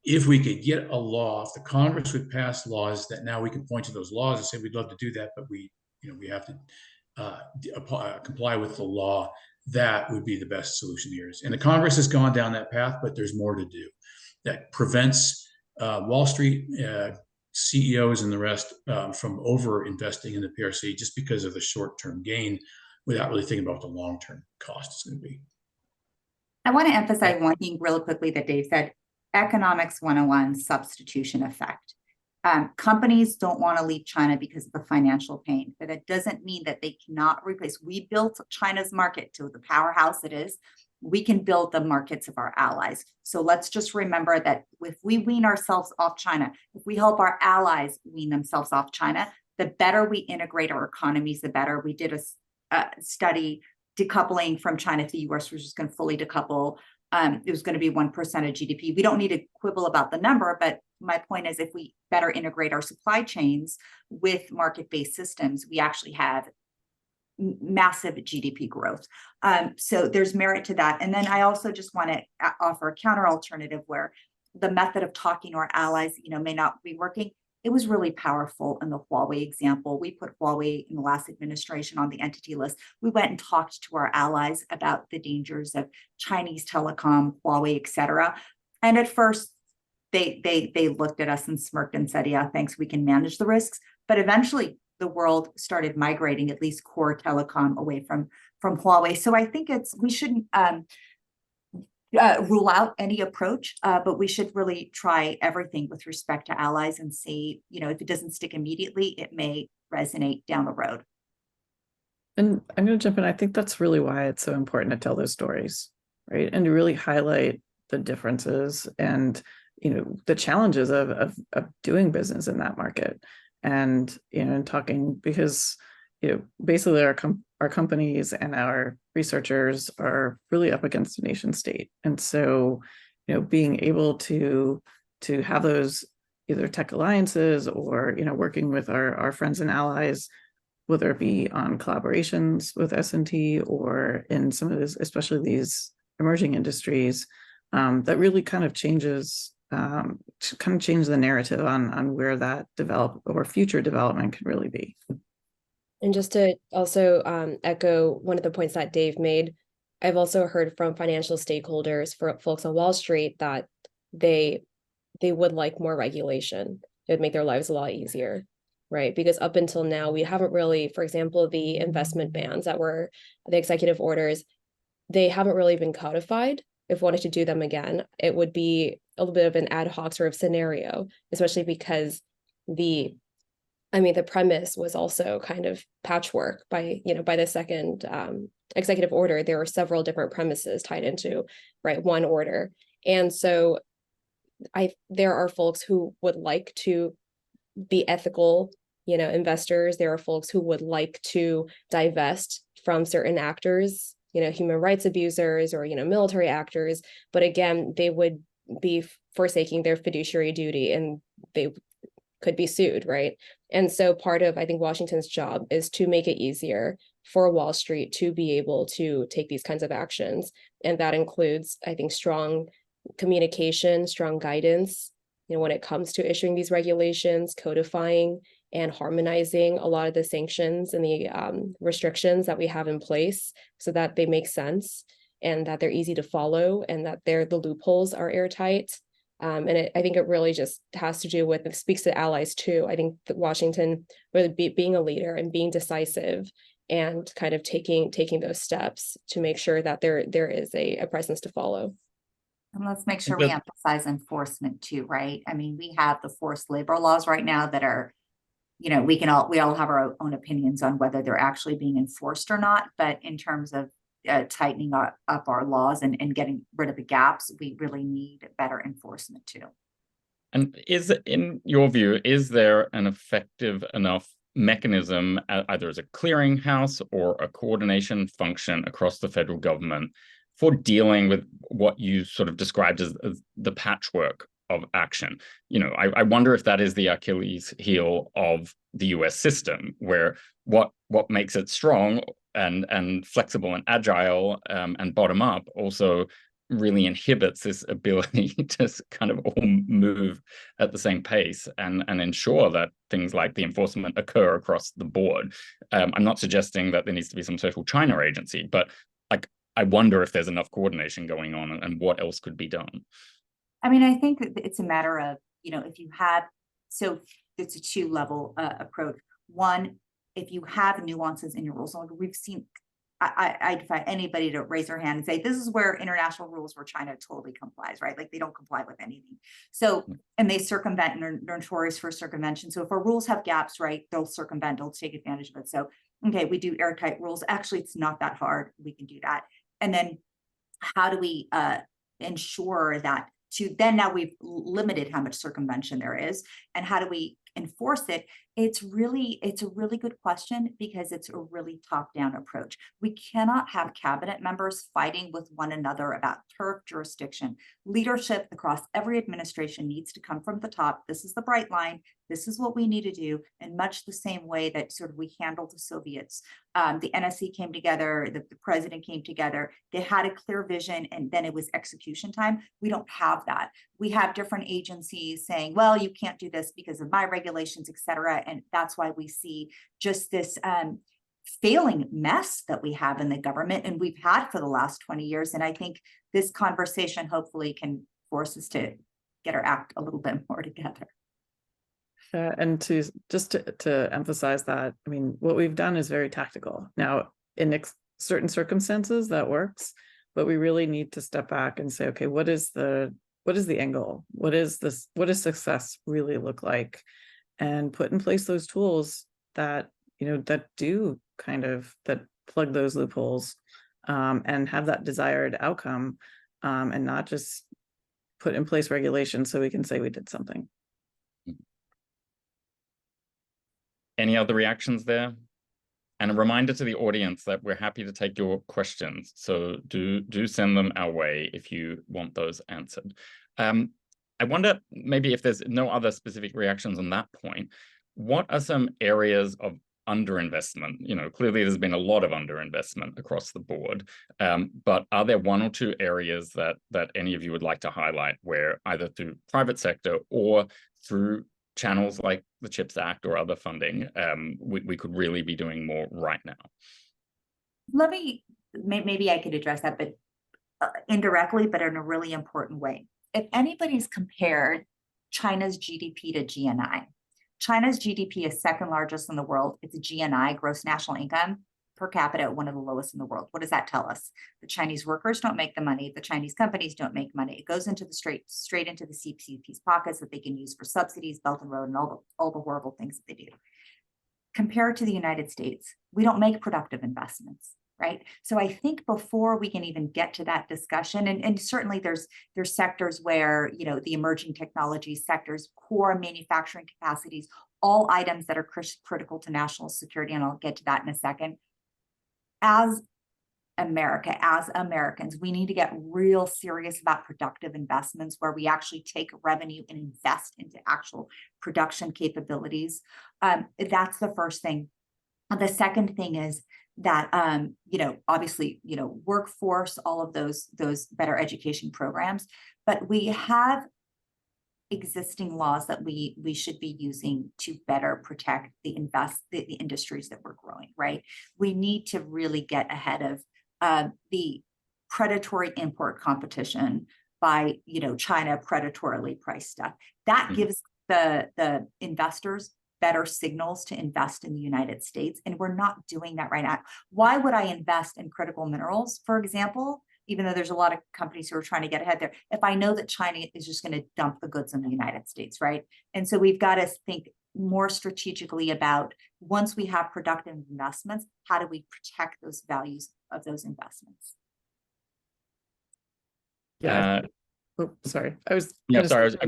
Speaker 7: If we could get a law, if the Congress would pass laws that now we can point to those laws and say we'd love to do that, but we have to comply with the law, that would be the best solution here. And the Congress has gone down that path, but there's more to do that prevents Wall Street CEOs and the rest from over investing in the PRC just because of the short-term gain, without really thinking about what the long-term cost is going to be.
Speaker 4: I want to emphasize one thing really quickly that Dave said. Economics 101, substitution effect. Companies don't want to leave China because of the financial pain, but it doesn't mean that they cannot replace. We built China's market to the powerhouse it is. We can build the markets of our allies. So let's just remember that if we wean ourselves off China, if we help our allies wean themselves off China, the better we integrate our economies, the better. We did a study decoupling from China to the US, which is going to fully decouple. It was going to be 1% of GDP. We don't need to quibble about the number, but my point is, if we better integrate our supply chains with market-based systems, we actually have massive GDP growth. So there's merit to that. And then I also just want to offer a counter alternative where the method of talking to our allies, may not be working. It was really powerful in the Huawei example. We put Huawei in the last administration on the entity list. We went and talked to our allies about the dangers of Chinese telecom, Huawei, et cetera. And at first, they looked at us and smirked and said, yeah, thanks, we can manage the risks. But eventually, the world started migrating at least core telecom away from Huawei. So I think we shouldn't rule out any approach, but we should really try everything with respect to allies and see, if it doesn't stick immediately, it may resonate down the road.
Speaker 5: And I'm going to jump in. I think that's really why it's so important to tell those stories, right? And to really highlight the differences and the challenges of doing business in that market. And talking, because basically our companies and our researchers are really up against the nation state. And so being able to have those either tech alliances or working with our friends and allies, whether it be on collaborations with S&T or in some of this, especially these emerging industries, that really kind of changes the narrative on where that future development could really be.
Speaker 6: And just to also echo one of the points that Dave made, I've also heard from financial stakeholders, for folks on Wall Street, that they would like more regulation. It would make their lives a lot easier, right? Because up until now, we haven't really, for example, the investment bans that were the executive orders, they haven't really been codified. If we wanted to do them again, it would be a little bit of an ad hoc sort of scenario, especially because the premise was also kind of patchwork by the second executive order. There were several different premises tied into one order. And so there are folks who would like to be ethical, investors. There are folks who would like to divest from certain actors, human rights abusers or, military actors. But again, they would be forsaking their fiduciary duty and they could be sued, right? And so part of, I think, Washington's job is to make it easier for Wall Street to be able to take these kinds of actions. And that includes, I think, strong communication, strong guidance, when it comes to issuing these regulations, codifying and harmonizing a lot of the sanctions and the restrictions that we have in place so that they make sense and that they're easy to follow and that the loopholes are airtight. I think it really just has to do with, it speaks to allies too. I think that Washington really being a leader and being decisive and kind of taking those steps to make sure that there is a presence to follow.
Speaker 4: And let's make sure we emphasize enforcement too, right? I mean, we have the forced labor laws right now that are, we all have our own opinions on whether they're actually being enforced or not. But in terms of tightening up our laws and getting rid of the gaps, we really need better enforcement too.
Speaker 3: And in your view, is there an effective enough mechanism, either as a clearinghouse or a coordination function across the federal government, for dealing with what you sort of described as the patchwork of action? I wonder if that is the Achilles heel of the US system, where what makes it strong and flexible and agile and bottom up also really inhibits this ability to kind of all move at the same pace and ensure that things like the enforcement occur across the board. I'm not suggesting that there needs to be some social China agency, but I wonder if there's enough coordination going on and what else could be done.
Speaker 4: I mean, I think that it's a matter of, if you have, so it's a two-level approach. One, if you have nuances in your rules, like we've seen, I defy anybody to raise their hand and say, this is where international rules where China totally complies, right? Like they don't comply with anything. So, and they circumvent and are notorious for circumvention. So if our rules have gaps, right, they'll circumvent, they'll take advantage of it. So, okay, we do airtight rules. Actually, it's not that hard. We can do that. And then how do we ensure that now we've limited how much circumvention there is, and how do we enforce it? It's a really good question, because it's a really top-down approach. We cannot have cabinet members fighting with one another about turf jurisdiction. Leadership across every administration needs to come from the top. This is the bright line. This is what we need to do. In much the same way that sort of we handled the Soviets. The NSC came together, the president came together, they had a clear vision, and then it was execution time. We don't have that. We have different agencies saying, well, you can't do this because of my regulations, et cetera. And that's why we see just this failing mess that we have in the government, and we've had for the last 20 years. And I think this conversation hopefully can force us to get our act a little bit more together.
Speaker 5: And to emphasize that, I mean, what we've done is very tactical. Now, in certain circumstances, that works, but we really need to step back and say, okay, what is the end goal? What does success really look like? And put in place those tools that do that plug those loopholes and have that desired outcome, and not just put in place regulations so we can say we did something.
Speaker 3: Any other reactions there? And a reminder to the audience that we're happy to take your questions. So do send them our way if you want those answered. I wonder maybe if there's no other specific reactions on that point, what are some areas of underinvestment? You know, clearly there's been a lot of underinvestment across the board, but are there one or two areas that any of you would like to highlight where either through private sector or through channels like the CHIPS Act or other funding, we could really be doing more right now?
Speaker 4: Let me, maybe I could address that, but indirectly, but in a really important way. If anybody's compared China's GDP to GNI, China's GDP is second largest in the world. It's a GNI, gross national income, per capita, one of the lowest in the world. What does that tell us? The Chinese workers don't make the money. The Chinese companies don't make money. It goes into the straight into the CCP's pockets that they can use for subsidies, Belt and Road, and all the horrible things that they do. Compared to the United States, we don't make productive investments, right? So I think before we can even get to that discussion, and certainly there's sectors where, you know, the emerging technology sectors, core manufacturing capacities, all items that are critical to national security, and I'll get to that in a second. As America, as Americans, we need to get real serious about productive investments where we actually take revenue and invest into actual production capabilities. That's the first thing. The second thing is that, you know, obviously, you know, workforce, all of those better education programs, but we have existing laws that we should be using to better protect the industries that we're growing, right? We need to really get ahead of the predatory import competition by, you know, China predatorily priced stuff. That gives the investors better signals to invest in the United States, and we're not doing that right now. Why would I invest in critical minerals, for example, even though there's a lot of companies who are trying to get ahead there, if I know that China is just going to dump the goods in the United States, right? And so we've got to think more strategically about, once we have productive investments, how do we protect those values of those investments?
Speaker 5: Yeah. Oh, sorry.
Speaker 3: I'm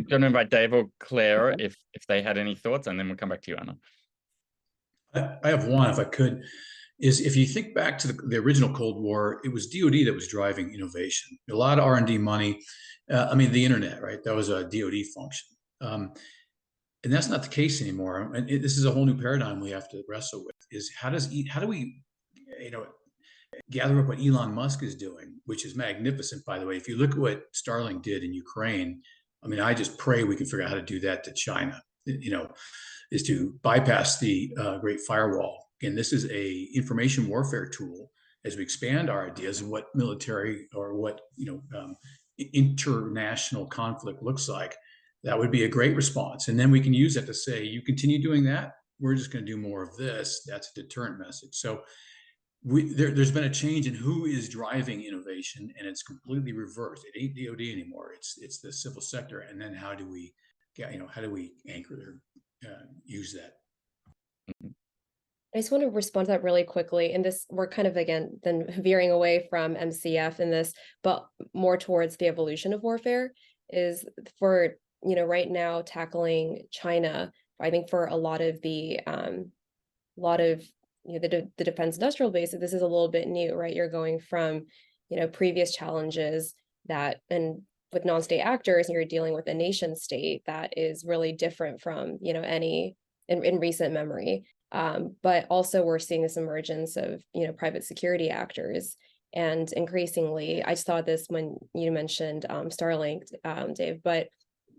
Speaker 3: going to invite Dave or Claire if they had any thoughts, and then we'll come back to you, Anna.
Speaker 7: I have one, if I could. Is if you think back to the original Cold War, it was DoD that was driving innovation. A lot of R&D money. I mean, the internet, right? That was a DoD function, and that's not the case anymore. And this is a whole new paradigm we have to wrestle with. Is how do we, you know, gather up what Elon Musk is doing, which is magnificent, by the way. If you look at what Starlink did in Ukraine, I mean, I just pray we can figure out how to do that to China. You know, is to bypass the Great Firewall. And this is a information warfare tool as we expand our ideas of what military or what, you know, international conflict looks like. That would be a great response. And then we can use that to say, you continue doing that, we're just going to do more of this. That's a deterrent message. So there's been a change in who is driving innovation, and it's completely reversed. It ain't DoD anymore. It's the civil sector. And then how do we anchor their use that?
Speaker 6: I just want to respond to that really quickly. And this, we're kind of, again, then veering away from MCF in this, but more towards the evolution of warfare, is for, you know, right now tackling China. I think for a lot of the, you know, the defense industrial base, this is a little bit new, right? You're going from, you know, previous challenges that, and with non-state actors, and you're dealing with a nation state that is really different from, you know, any in recent memory. But also we're seeing this emergence of, you know, private security actors. And increasingly, I saw this when you mentioned Starlink, Dave, but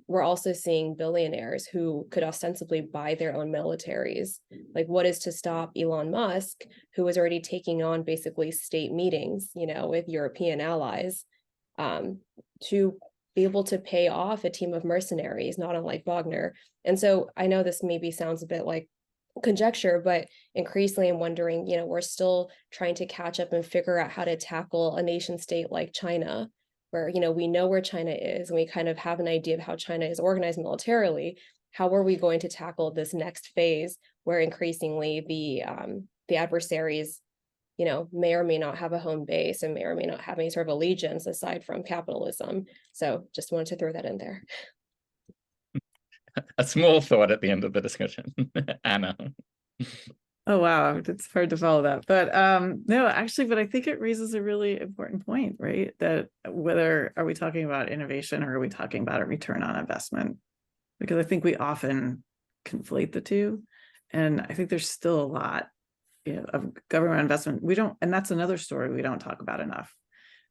Speaker 6: we're also seeing billionaires who could ostensibly buy their own militaries. Like, what is to stop Elon Musk, who is already taking on basically state meetings, you know, with European allies, to be able to pay off a team of mercenaries, not unlike Wagner. And so I know this maybe sounds a bit like conjecture, but increasingly I'm wondering, you know, we're still trying to catch up and figure out how to tackle a nation state like China, where, you know, we know where China is and we kind of have an idea of how China is organized militarily. How are we going to tackle this next phase where increasingly the adversaries, may or may not have a home base and may or may not have any sort of allegiance aside from capitalism. So just wanted to throw that in there.
Speaker 3: A small thought at the end of the discussion. Anna.
Speaker 5: Oh, wow. It's hard to follow that. But no, actually, but I think it raises a really important point, right? That whether are we talking about innovation or are we talking about a return on investment? Because I think we often conflate the two. And I think there's still a lot of government investment. And that's another story we don't talk about enough,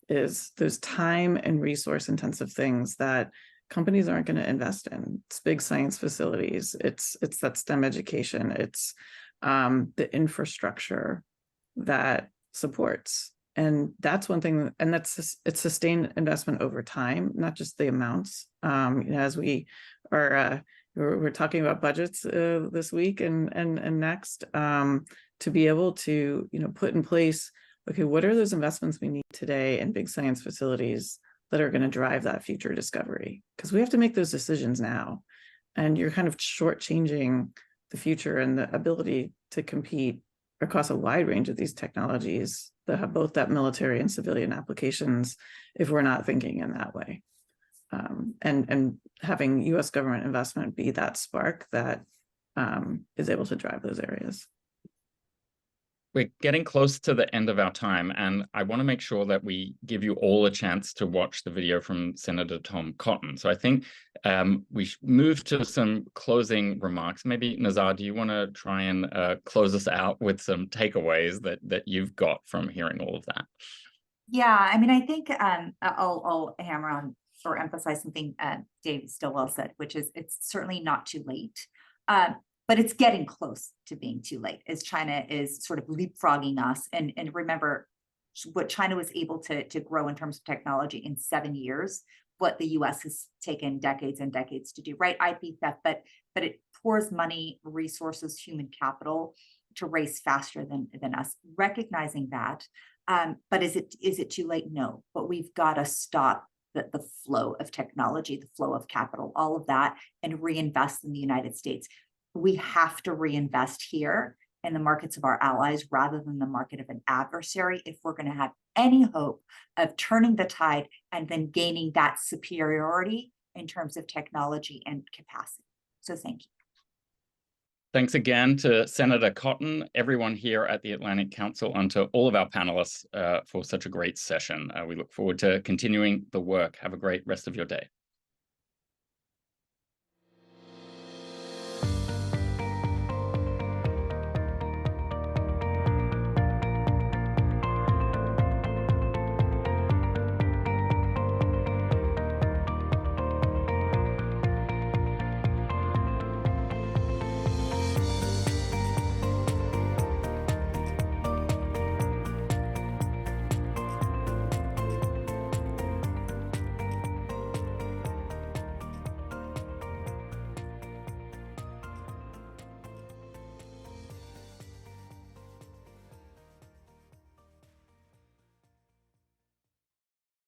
Speaker 5: is those time and resource intensive things that companies aren't going to invest in. It's big science facilities. It's that STEM education. It's the infrastructure that supports. And that's one thing, and it's sustained investment over time, not just the amounts. As we are, we're talking about budgets this week and next, to be able to put in place, okay, what are those investments we need today in big science facilities that are going to drive that future discovery? Because we have to make those decisions now, and you're kind of shortchanging the future and the ability to compete across a wide range of these technologies that have both that military and civilian applications if we're not thinking in that way. And having US government investment be that spark that is able to drive those areas.
Speaker 3: We're getting close to the end of our time, and I want to make sure that we give you all a chance to watch the video from Senator Tom Cotton. So I think we should move to some closing remarks. Maybe, Nazar, do you want to try and close us out with some takeaways that you've got from hearing all of that?
Speaker 4: Yeah, I mean, I think I'll hammer on or emphasize something Dave Stillwell said, which is it's certainly not too late. But it's getting close to being too late as China is sort of leapfrogging us. And remember what China was able to grow in terms of technology in 7 years, what the US has taken decades and decades to do, right? IP theft, but it pours money, resources, human capital to race faster than us, recognizing that. But is it too late? No, but we've got to stop the flow of technology, the flow of capital, all of that, and reinvest in the United States. We have to reinvest here in the markets of our allies rather than the market of an adversary if we're going to have any hope of turning the tide and then gaining that superiority in terms of technology and capacity. So thank you.
Speaker 3: Thanks again to Senator Cotton, everyone here at the Atlantic Council, and to all of our panelists for such a great session. We look forward to continuing the work. Have a great rest of your day.